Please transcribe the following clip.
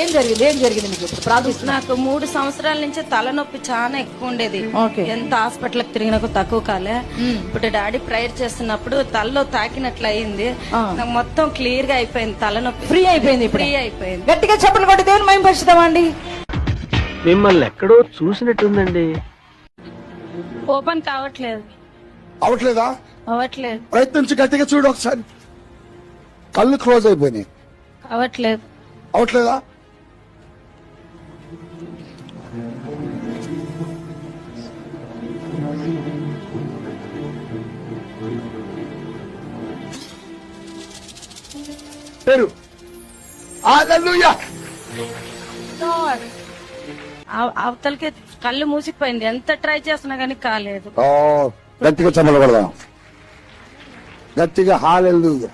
ఏం జరిగింది మీకు ఇప్పుడు ప్రార్థిస్తున్నా? నాకు 3 సంవత్సరాల నుంచి తలనొప్పి చాలా ఎక్కువ ఉండేది. ఎంత హాస్పిటల్ కి తిరిగినా తక్కువ కాలే. ఇప్పుడు డాడీ ప్రేయర్ చేస్తున్నప్పుడు తలలో తాకినట్లు అయింది. నాకు మొత్తం క్లియర్ గా అయిపోయింది, తలనొప్పి ఫ్రీ అయిపోయింది. ఫ్రీ అయిపోయింది. గట్టిగా చెప్పలు కొట్టి దేవుని మహిమ పరుచుదామండి. మిమ్మల్ని ఎక్కడో చూసినట్టుందండి. ఓపెన్ కావట్లేదు. అవట్లేదా? అవ్వట్లేదు. ప్రయత్నించి గట్టిగా చూడు ఒకసారి. కళ్ళు క్లోజ్ అయిపోయినాయి. అవ్వట్లేదు. అవట్లేదా? పేరు అవతలకి కళ్ళు మూసిపోయింది. ఎంత ట్రై చేస్తున్నా గానీ కాలేదు. గట్టిగా చమలబడదాం. గట్టిగా హల్లెలూయా.